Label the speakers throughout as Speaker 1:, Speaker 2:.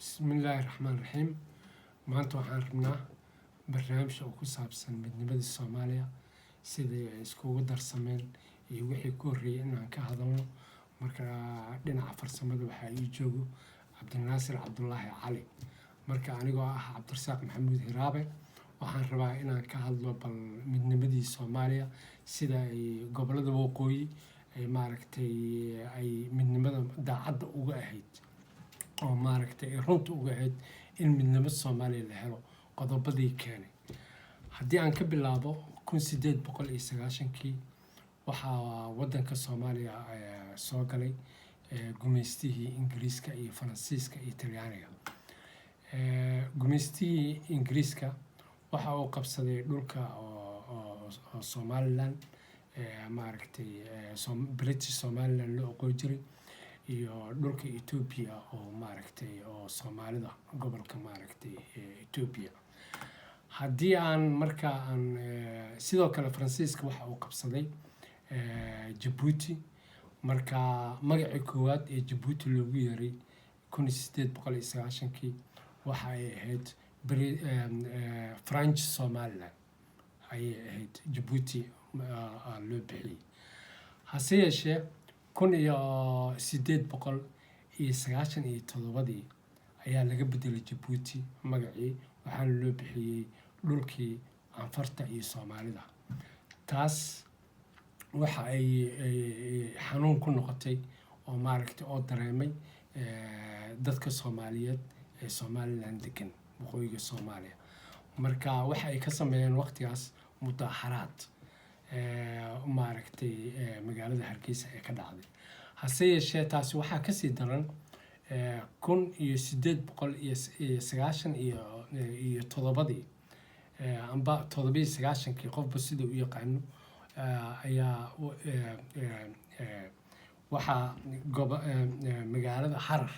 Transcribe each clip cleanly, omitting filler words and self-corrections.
Speaker 1: بسم الله الرحمن الرحيم maanta waxaan rabnaa barnaamij oo ku saabsan midnimada Soomaaliya sidii ay iskugu darsameen iyo wixii ku horreeyay inaan ka hadalno marka dhinaca farsamada waxa ii joogo Cabdinaasir Cabdullaahi Cali marka anigoo ah Cabdirasaaq Maxamuud Hiraabe waxaan rabaa inaan ka hadlo bal midnimadii Soomaaliya sida ay gobolada waqooyi ay maaragtay ay midnimada daacadda uga ahayd oo maaragtay runta uga ahayd in midnimada Soomaaliya la helo qodobadii keenay haddii aan ka bilaabo 1890kii waxaa wadanka Soomaaliya soo galay gumeystihii Ingiriiska iyo Faransiiska iyo Talyaaniga gumeystihii Ingiriiska waxa uu qabsaday dhulka oo Somaliland maaragtay British Somaliland loo aqoon jiray iyo dhulka Ethiopia oo maaragtay oo Soomaalida gobolka maaragtay Ethiopia haddii aan marka aan sidoo kale Faransiiska waxa uu qabsaday Djibouti marka magaca koowaad ee Djibouti loogu yeeray 1890kii waxa ay ahayd French Somaliland ay ahayd Djibouti loo bixiyay hase yeeshee 1897 ayaa laga bedelay Djibouti magacii waxaana loo bixiyay dhulkii Anfarta iyo Soomaalida taas waxa ay xanuun ku noqotay oo maaragtay oo dareemay dadka Soomaaliyeed ee Somaliland degan waqooyiga Soomaaliya marka waxa ay ka sameeyeen waqtigaas mudaharaad maaragtay magaalada Hargeysa ee ka dhacday hase yeeshee taasi waxaa ka sii daran 1897 amba 97kii qofba sidoo u yaqaano ayaa waxaa magaalada Harar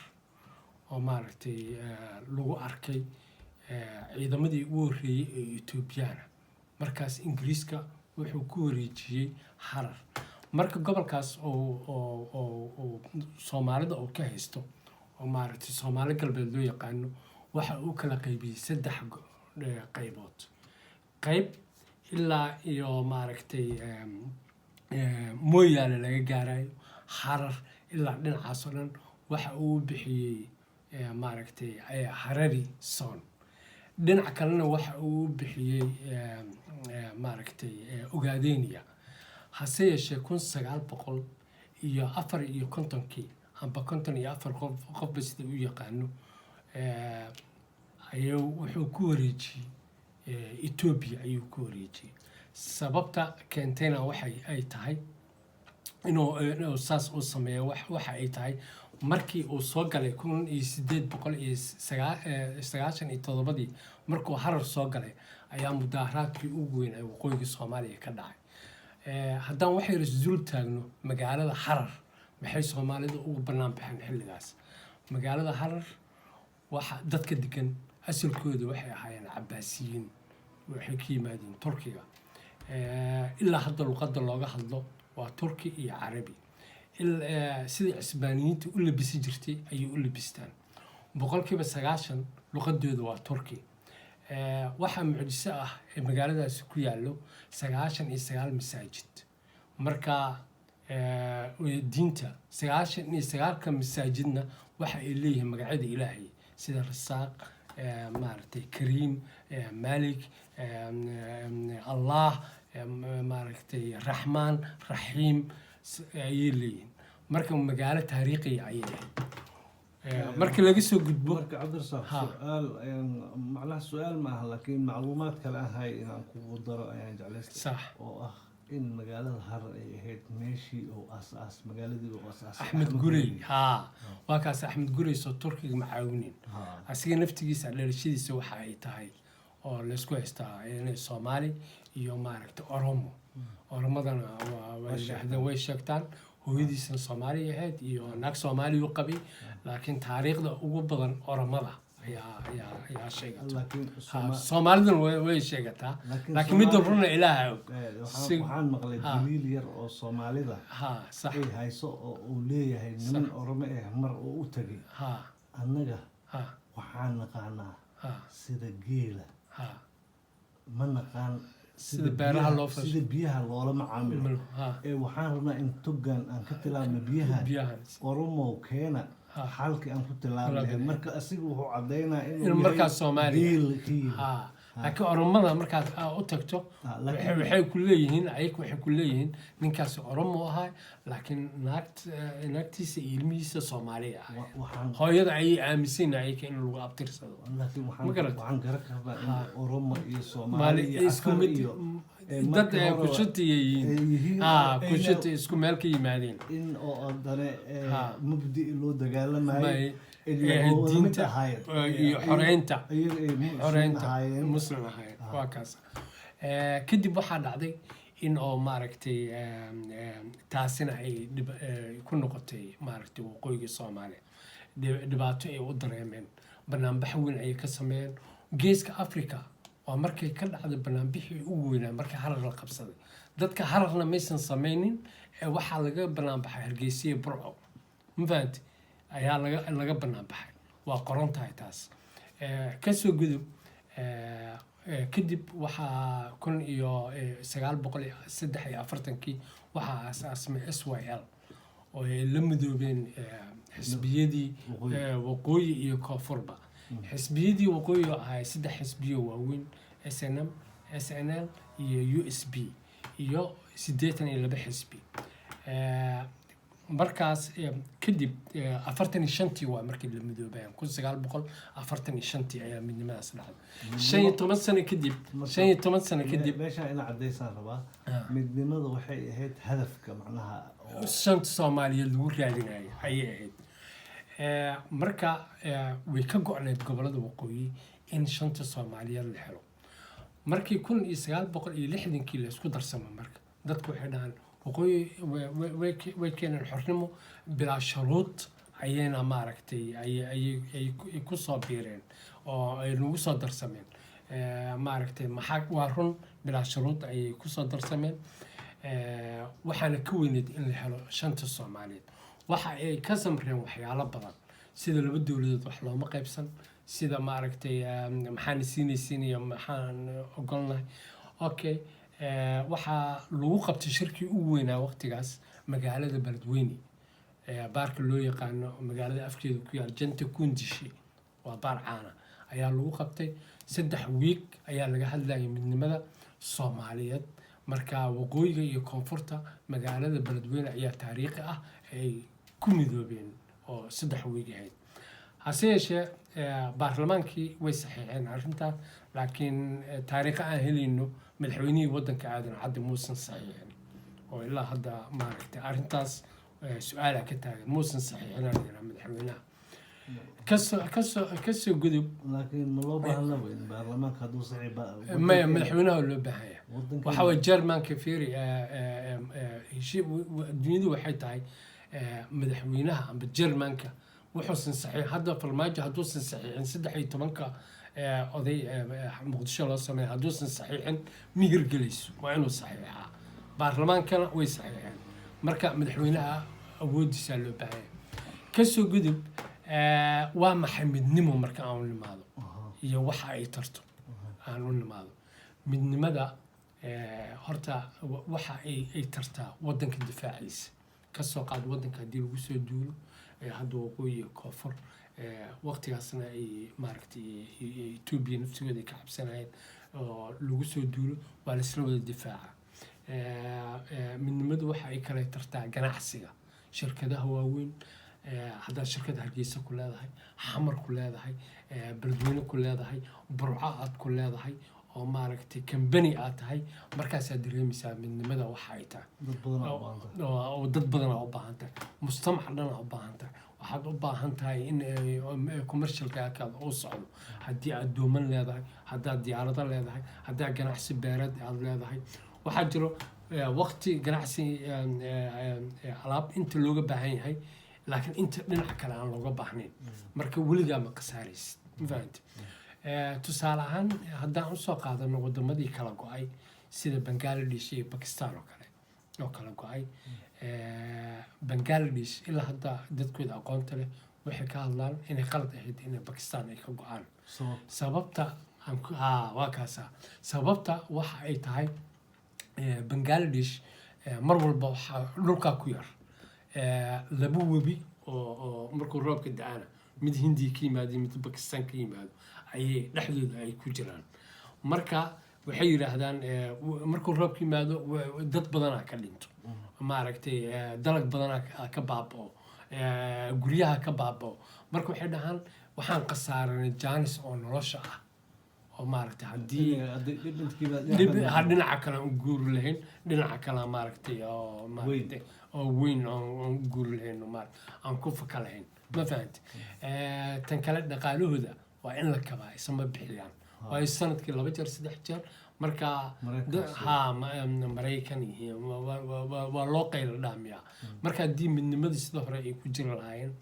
Speaker 1: oo maaragtay lagu arkay ciidamadii ugu horreeyay ee Ethiopian markaas Ingiriiska wuxuu ku wareejiyay Harar marka gobolkaas oo Soomaalida oo ka haysto oo maaragtay Soomaali galbeed loo yaqaano waxa uu kala qaybiyay 3 qaybood qayb ilaa iyo maaragtay Mooyaale laga gaarayo Harar ilaa dhinacaas oo dhan waxa uu bixiyay maaragtay Harari Zone dhinaca kalena waxa uu bixiyay maaragtay Ogaadeniya hase yeeshee 1954kii amba 54 qofba sida u yaqaano ayuu wuxuu ku wareejiyay Ethiopia ayuu ku wareejiyay sababta keentayna ay tahay inuu saas u sameeyo waxa ay tahay markii uu soo galay 1897 markuu Harar soo galay ayaa mudaharaadkii ugu weyn ee waqooyiga Soomaaliya ka dhacay haddaan waxay rasuul taagno magaalada Harar maxay Soomaalida ugu banaan baxeen xilligaas magaalada Harar waxa dadka degan asalkooda waxay ahaayeen Cabbaasiyiin waxay ka yimaadeen Turkiga ilaa hadda luqadda looga hadlo waa Turki iyo Carabi sida Isbaaniyiinta u labisi jirtay ayay u labistaan boqolkiiba 90 luqadooda waa Turki waxa mucjiso ah ee magaaladaas ku yaalo 99 masaajid marka diinta 99ka masaajidna waxa ay leeyihiin magacyada Ilaahay sida Rasaaq maaragtay Kariim Malik Allah maaragtay Raxmaan Raxiim ay leeyihiin marka magaalo taariikhi ah ayay marka laga soo gudbo
Speaker 2: marka Cabdirasaaq su'aal ma aha laakiin macluumaad kale ahay inaan ku daro ayaan jeclaystay
Speaker 1: صح
Speaker 2: oo ah in magaalada Harar ay ahayd meeshii oo asaas magaaladii oo asaas
Speaker 1: Axmed Gurey waa kaas Axmed Gurey soo Turkiga macaawinin asiga naftigiisa dhalashadiisa waxa ay tahay oo la isku haystaa inay Soomaali iyo maaragtay Oromadana way sheegtaan hooyadiisana Soomaali ahayd iyo naag Soomaali u qabay laakiin taariikhda ugu badan Oromada ayaa sheegata Soomaalidana way sheegataa laakiin mid walbana Ilaahay
Speaker 2: waxaan maqlay daliil yar oo Soomaalida ay hayso oo uu leeyahay niman Oromo mar oo u tagay annaga waxaan naqaanaa
Speaker 1: ha
Speaker 2: sida geela
Speaker 1: ha
Speaker 2: ma naqaan
Speaker 1: sida beeraha loo
Speaker 2: sida
Speaker 1: fasho
Speaker 2: biyaha loola macaamilo
Speaker 1: ha
Speaker 2: waxaan rabnaa in togan aan ka tilaabno biyaha
Speaker 1: biyaha
Speaker 2: oromo keena
Speaker 1: Ha.
Speaker 2: xalkii aan ku tilaabno
Speaker 1: Tilaabno.
Speaker 2: marka asiga wuxuu caddaynaa
Speaker 1: in
Speaker 2: inuu
Speaker 1: markaas Soomaaliya
Speaker 2: geel ka yimid
Speaker 1: ha laakiin oromada markaad u tagto waxay ku leeyihiin ayaga waxay ku leeyihiin ninkaasi oromo ahaa laakiin naagtiisa iyo ilmihiisa Soomaaliya ah
Speaker 2: waxaan
Speaker 1: hooyada ayay aaminsan ayaga in lagu abtirsado
Speaker 2: laakiin
Speaker 1: Ma garat?
Speaker 2: waxaan garan karnaa
Speaker 1: Ha.
Speaker 2: in oromo iyo
Speaker 1: maali
Speaker 2: soomaali iyo
Speaker 1: isku
Speaker 2: afar
Speaker 1: mid
Speaker 2: iyo
Speaker 1: dad
Speaker 2: markii
Speaker 1: ay
Speaker 2: hore
Speaker 1: kushati
Speaker 2: ay
Speaker 1: yihiin
Speaker 2: yihiin
Speaker 1: ha
Speaker 2: ayna-
Speaker 1: kushati isku meel ka yimaadeen
Speaker 2: in oo haddana
Speaker 1: Ha.
Speaker 2: mubdi loo dagaalamayo
Speaker 1: may
Speaker 2: diinta
Speaker 1: diinta iyo xoreynta xoreynta
Speaker 2: ahaayeen
Speaker 1: muslim ahayn waa kaas kadib waxaa dhacday in oo maaragtay taasina ay ku noqotay maaragtay waqooyiga Soomaaliya dhibaato ay u dareemeen banaanbax weyn ayay ka sameeyeen geeska Afrika waa markay ka dhacday banaanbixii ugu weynaa markii Harar la qabsaday dadka Hararna maysan sameynin waxaa laga banaanbaxay Hargeysa iyo Burco ma fahanti ayaa laga banaanbaxay waa qoran tahay taas kasoo gudub kadib waxaa 1943 waxaa aasaasmay SYL oo ay la midoobeen xisbiyadii waqooyi iyo koonfurba xisbiyadii waqooyi ahaa 3 xisbiyo waaweyn SNM SNL iyo USB iyo 82 xisbi markaas kadib 45 waa markii la midoobay 1945 ayaa midnimadaas dhacday 15 sano kadib 15 sano kadib
Speaker 2: meesha ina cadeysaan rabaa midnimada waxay ahayd hadafka macnaha
Speaker 1: shanta Soomaaliyeed lagu raadinayo ayay ahayd marka way ka go'need gobolada waqooyi in shanta Soomaaliyeed la helo markii 1960 la isku darsamay marka dadku waxay dhahaan waqooyi way keeneen xornimo bilaa shuruud ayayna maaragtay ay ku soo biireen oo ay nagu soo darsameen maaragtay maxaa waa run bilaa shuruud ayay ku soo darsameen waxaana ka weyneed in la helo shanta Soomaaliyeed waxa ay ka samreen waxyaalo badan sida laba dawladood wax looma qaybsan sida maaragtay maxaan siinaysiin iyo maxaan ogolnahay okay waxaa lagu qabtay shirkii ugu weynaa waqtigaas magaalada Beledweyne baarka loo yaqaano magaalada afkeeda ku yaal Janta Kundishi waa baar caana ayaa lagu qabtay 3 week ayaa laga hadlayay midnimada Soomaaliyeed marka waqooyiga iyo koonfurta magaalada Beledweyne ayaa taariikhi ah ay ku midoobeen oo 3 week ahayd hase yeeshee baarlamaankii way saxiixeen arrintaas laakiin taariikh aan helayno madaxweynihii waddanka aadan cadde muusan saxiixin oo ilaa hadda maaragtay arrintaas su'aala ka taagan muusan saxiixin madaxweynaha kasoo gudub
Speaker 2: laakiin ma loo baahna weyn baarlamaanka hadduu saxiiba
Speaker 1: maya madaxweynaha loo baahan yahay waxa way Germanka fiiri dunyadu waxay tahay madaxweynaha amba Germanka wuxuusan saxiix hadda farmaajo hadduusan saxiixin 13 oday muqdisho loo sameeyay hadduusan saxiixin mihir gelayso waa inuu saxiixaa baarlamaankana way saxiixeen marka madaxweynaha awoodiisa loo baahan yahay kasoo gudub waa maxay midnimo marka aan u nimaado iyo waxa ay tarto aan u nimaado midnimada horta waxa ay tartaa waddanka difaaciisa kasoo qaad waddanka haddii lagu soo duulo hadda waqooyi iyo koonfur waqtigaasna ay maaragtay Ethiopia naftigooda ay ka cabsanayeen oo lagu soo duulo waa la isla wada difaaca midnimadu waxa ay kale tartaa ganacsiga shirkadaha waaweyn haddaad shirkad Hargeysa ku leedahay xamar ku leedahay Beledweyne ku leedahay Burco aad ku leedahay oo maaragtay company aad tahay markaasaad dareemaysaa midnimada waxa ay tahay dad badan u baahan tahay mujtamac dhan u baahan tahay waxaad u baahan tahay in commercialka uu socdo haddii aad dooman leedahay haddaad diyaarado leedahay haddaad ganacsi beereed aad leedahay waxaa jiro waqti ganacsi alaab inta looga baahan yahay laakiin inta dhinac kale aan looga baahnayn marka weligaa ma qasaaraysid ma fahanti tusaale ahaan haddaan usoo qaadano wadamadii kala go-ay sida Bangladesh iyo Pakistan oo kala go-ay Bangladesh ilaa hadda dadkooda aqoonta leh waxay ka hadlaan inay qalad ahayd inay Pakistan ay ka go-aan
Speaker 2: sabab
Speaker 1: sababta waa kaasa sababta waxa ay tahay Bangladesh mar walba waxa dhulka ku yar laba webi oo markuu roobka da'ana mid Hindiya ka yimaado mid Pakistan ka yimaado ayay dhexdooda ay ku jiraan marka waxay yiraahdaan markuu roobka yimaado dad badan ka dhinto maaragtay dalag badan ka baabao guryaha ka baabao marka waxay dhahaan waxaan qasaaranay jaanis oo nolosha ah oo maaragtay haddii dhinaca kale u guuri lahayn dhinaca kale maaragtay oo maaragtay oo weyn oo guuri lahayn aan ku faka lahayn ma fahanti tan kale dhaqaalahooda waa in la kabaa isma bixiyaan waa sanadkii 2 jeer 3 jeer marka Maraykan iyo waa loo qayl dhaamiya marka haddii midnimadii sida hore ay ku jiri lahaayeen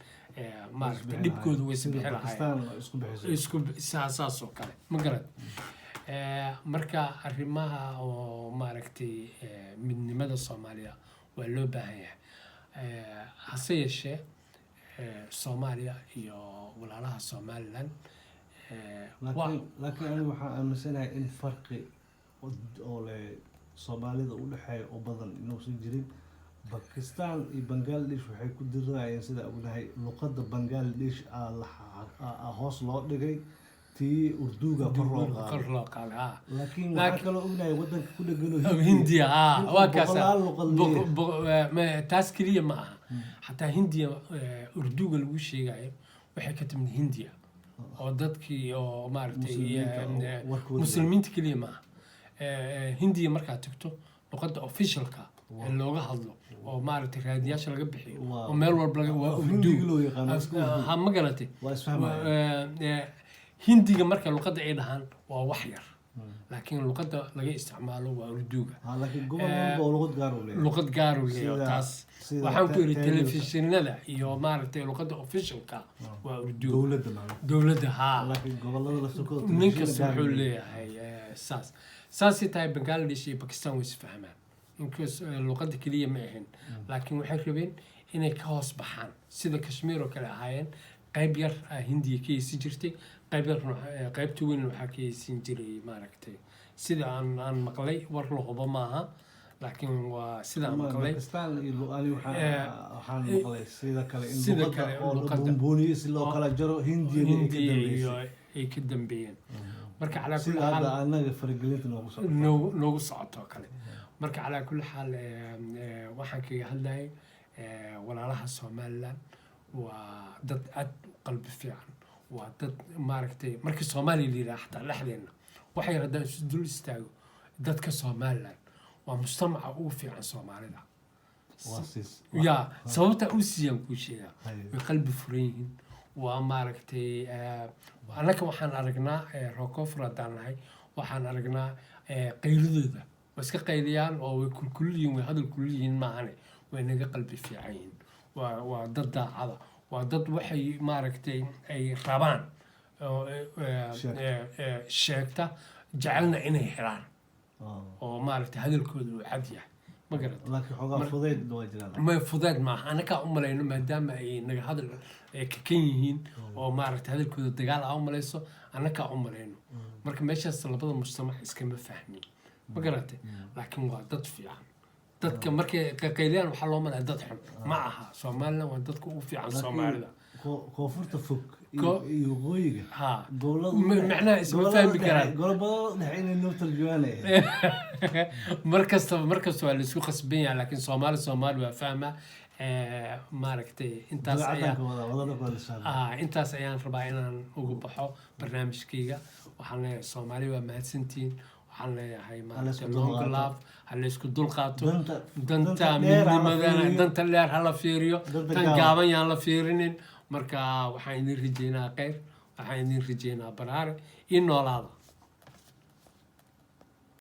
Speaker 1: maaragtay dhibkoodu way isbixi lahaayeen isku saasoo kale ma garad marka arrimaha oo maaragtay midnimada Soomaaliya waa loo baahan yahay hase yeeshee Soomaaliya iyo walaalaha Somaliland
Speaker 2: laakiin anigu waxaan aaminsanahay in farqi oo leh Soomaalida u dhaxeeya oo badan inuusan jirin Pakistan iyo Bangladesh waxay ku dirayeen sida ognahay luqadda Bangladesh hoos loo dhigay tii Urduga kor loo qaaday laakiin waxa kale ognahay wadanka ku dhagan
Speaker 1: Hindiya waa kaasa taas kaliya ma aha xataa Hindiya Urduga lagu sheegayo waxay ka timid Hindiya oo dadkii oo maaragtay muslimiinta kaliya ma aha Hindiya markaa tagto luqadda officialka looga hadlo oo maaragtay raadiyaasha laga bixiyo oo meel walba waa Urdu ma garatay Hindiga marka luqadda ay dhahaan waa wax yar laakiin luqadda laga isticmaalo waa Urduga
Speaker 2: laakiin gobolka
Speaker 1: luqad gaar u leeyahay taas waxaan ku yiri telefishinada iyo maaragtay luqadda officialka waa Urdu dawladda
Speaker 2: laakiin gobolada laftirkooda
Speaker 1: ninka wuxuu leeyahay saasi tahay Bangladesh iyo Pakistan way isfahmaan inkaas luqadda kaliya ma ahayn laakiin waxay rabeen inay ka hoos baxaan sida Kashmir oo kale ahaayeen qayb yar Hindiya ka yeesi jirtay qaybta weyn waxaa ka yeesin jiray maaragtay sida aan maqlay war la hubo maaha laakiin waa sida maqlay
Speaker 2: Pakistan iyo waxaan maqlay sida kale in luqadda bumbuniyo si loo kala jaro Hindiya
Speaker 1: ay ka dambeeyeen marka على كل
Speaker 2: حال هذا أنا فرقلت
Speaker 1: نوع صعطة كله مرك على كل حال وحكي هلاي ولا راح الصومال وضد قلب فيعن وضد ماركتي مرك الصومالي اللي راح تلحلنا وحي رد دول استاجو ضد كصومال ومجتمع أوفي عن صومالي ده يا صوته أوسيا كل شيء بقلب فرين وماركتي أنا كوحن أرجنا روكوفر دانهاي وحن أرجنا قيلذة بس كقيليان أو كل يوم هذا الكليين معنا ونجا قلبي في عين وضد هذا وضد وحي ماركتي أي ربان شاكتا جعلنا إنه حران وماركتي هذا الكل عادية ما قرأت
Speaker 2: لكن حقا فضيت دواجنا
Speaker 1: ما فضيت معه أنا كأملين ما دام إن هذا ككينين أو معرفت هذا الكود الدجال أو مليسو أنا كأملين مركب ماشي الصلابة المجتمع إسكان فهمي ما قرأت لكن وضد في عن ضد كمركب كقيلين وحلهم من ضد حم معها سومالنا وضد كوفي عن سومالنا
Speaker 2: كوفرت فك يغويق
Speaker 1: ها معناه اسمه فهم بكرات
Speaker 2: قرب الحين النوت الجواني
Speaker 1: مركز سؤال السوق خصبين لكن صومال وفاهمه ماركتي انتاس انتاس ayaan rabaa inaan ugu baxo barnaamijkayga waxaan leeyahay Soomaali waa mahadsantiin waxaan leeyahay maanta long love hal isku dul qaato danta midnimadana danta leer hala fiiriyo tan gaaban yaan la fiirinin marka waxaan idin rajeynaa khayr waxaan idin rajeynaa baraare in noolaada